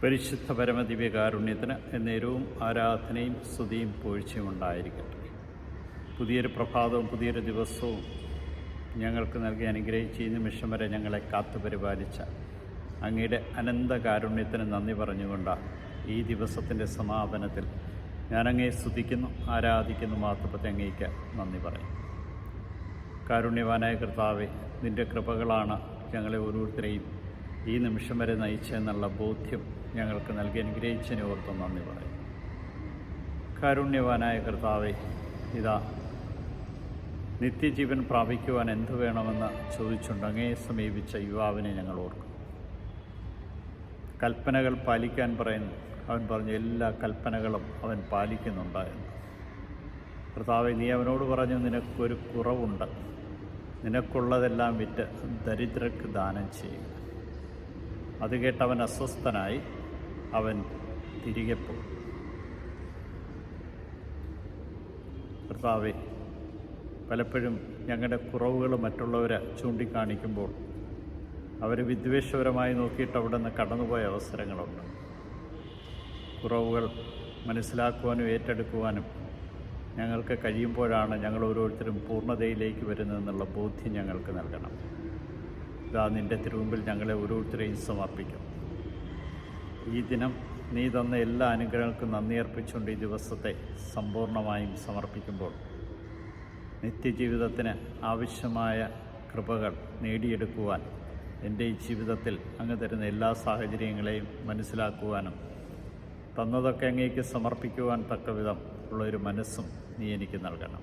പരിശുദ്ധ പരമദിവ്യകാരുണ്യത്തിന് എന്നേരവും ആരാധനയും സ്തുതിയും പുകഴ്ചയും ഉണ്ടായിരിക്കട്ടെ. പുതിയൊരു പ്രഭാതവും പുതിയൊരു ദിവസവും ഞങ്ങൾക്ക് നൽകി അനുഗ്രഹിച്ച് ഈ നിമിഷം വരെ ഞങ്ങളെ കാത്തുപരിപാലിച്ച അങ്ങയുടെ അനന്ത കാരുണ്യത്തിന് നന്ദി പറഞ്ഞുകൊണ്ട് ഈ ദിവസത്തിൻ്റെ സമാപനത്തിൽ ഞാനങ്ങയെ സ്തുതിക്കുന്നു, ആരാധിക്കുന്നു. മാത്രത്തെ അങ്ങേക്ക് നന്ദി പറയും. കാരുണ്യവാനായ കർത്താവേ, നിൻ്റെ കൃപകളാണ് ഞങ്ങളെ ഓരോരുത്തരെയും ഈ നിമിഷം വരെ നയിച്ചെന്നുള്ള ബോധ്യം ഞങ്ങൾക്ക് നൽകി അനുഗ്രഹിച്ചതിനെ ഓർത്ത് നന്ദി പറയും. കാരുണ്യവാനായ കർത്താവേ, ഇതാ നിത്യജീവൻ പ്രാപിക്കുവാൻ എന്തു വേണമെന്ന് ചോദിച്ചുകൊണ്ട് അങ്ങയെ സമീപിച്ച യുവാവിനെ ഞങ്ങൾ ഓർക്കും. കൽപ്പനകൾ പാലിക്കാൻ പറയുന്നു. അവൻ പറഞ്ഞു എല്ലാ കൽപ്പനകളും അവൻ പാലിക്കുന്നുണ്ടായിരുന്നു. കർത്താവേ, നീ അവനോട് പറഞ്ഞു, നിനക്കൊരു കുറവുണ്ട്, നിനക്കുള്ളതെല്ലാം വിറ്റ് ദരിദ്രർക്ക് ദാനം ചെയ്യുക. അത് കേട്ടവൻ അസ്വസ്ഥനായി, അവൻ തിരികെ പോകും. കർത്താവേ, പലപ്പോഴും ഞങ്ങളുടെ കുറവുകൾ മറ്റുള്ളവർ ചൂണ്ടിക്കാണിക്കുമ്പോൾ അവർ വിദ്വേഷപരമായി നോക്കിയിട്ട് അവിടെ നിന്ന് കടന്നുപോയ അവസരങ്ങളുണ്ട്. കുറവുകൾ മനസ്സിലാക്കുവാനും ഏറ്റെടുക്കുവാനും ഞങ്ങൾക്ക് കഴിയുമ്പോഴാണ് ഞങ്ങൾ ഓരോരുത്തരും പൂർണ്ണതയിലേക്ക് വരുന്നതെന്നുള്ള ബോധ്യം ഞങ്ങൾക്ക് നൽകണം. ഇതാ നിൻ്റെ തിരുമുമ്പിൽ ഞങ്ങളെ ഓരോരുത്തരെയും സമർപ്പിക്കും. ഈ ദിനം നീ തന്ന എല്ലാ അനുഗ്രഹങ്ങൾക്കും നന്ദി അർപ്പിച്ചുകൊണ്ട് ഈ ദിവസത്തെ സമ്പൂർണ്ണമായും സമർപ്പിക്കുമ്പോൾ നിത്യജീവിതത്തിന് ആവശ്യമായ കൃപകൾ നേടിയെടുക്കുവാൻ എൻ്റെ ഈ ജീവിതത്തിൽ അങ്ങ് തരുന്ന എല്ലാ സാഹചര്യങ്ങളെയും മനസ്സിലാക്കുവാനും തന്നതൊക്കെ അങ്ങേക്ക് സമർപ്പിക്കുവാൻ തക്കവിധം ഉള്ളൊരു മനസ്സും നീ എനിക്ക് നൽകണം.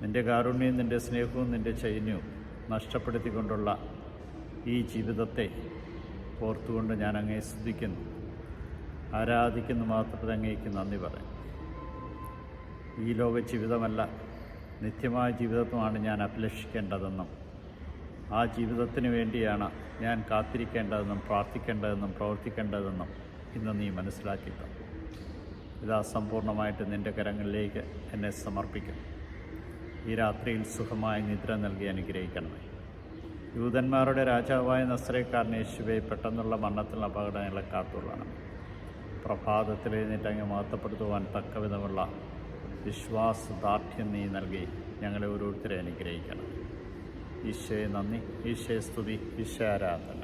നിൻ്റെ കാരുണ്യവും നിൻ്റെ സ്നേഹവും നിൻ്റെ ചൈന്യവും നഷ്ടപ്പെടുത്തിക്കൊണ്ടുള്ള ഈ ജീവിതത്തെ ഓർത്തുകൊണ്ട് ഞാൻ അങ്ങയെ സ്തുതിക്കുന്നു, ആരാധിക്കുന്നു. മാത്രമേ അങ്ങേക്ക് നന്ദി പറയും. ഈ ലോക ജീവിതമല്ല, നിത്യമായ ജീവിതത്വമാണ് ഞാൻ അഭിലഷിക്കേണ്ടതെന്നും ആ ജീവിതത്തിന് വേണ്ടിയാണ് ഞാൻ കാത്തിരിക്കേണ്ടതെന്നും പ്രാർത്ഥിക്കേണ്ടതെന്നും പ്രവർത്തിക്കേണ്ടതെന്നും ഇന്ന് നീ മനസ്സിലാക്കിയിട്ട് ഇതാ സമ്പൂർണ്ണമായിട്ട് നിൻ്റെ കരങ്ങളിലേക്ക് എന്നെ സമർപ്പിക്കും. ഈ രാത്രിയിൽ സുഖമായ നിദ്ര നൽകി അനുഗ്രഹിക്കണമേ. യൂതന്മാരുടെ രാജാവായ നസറേക്കാരൻ യേശുവെ, പെട്ടെന്നുള്ള മരണത്തിലുള്ള അപകടങ്ങളെ കാത്തുകൊള്ളണം. പ്രഭാതത്തിൽ എഴുന്നേറ്റ് അങ്ങ് മഹത്വപ്പെടുത്തുവാൻ തക്കവിധമുള്ള വിശ്വാസദാർഢ്യം നീ നൽകി ഞങ്ങളെ ഓരോരുത്തരെ അനുഗ്രഹിക്കണം. ഈശോയെ നന്ദി, ഈശോയെ സ്തുതി, ഈശോ ആരാധന.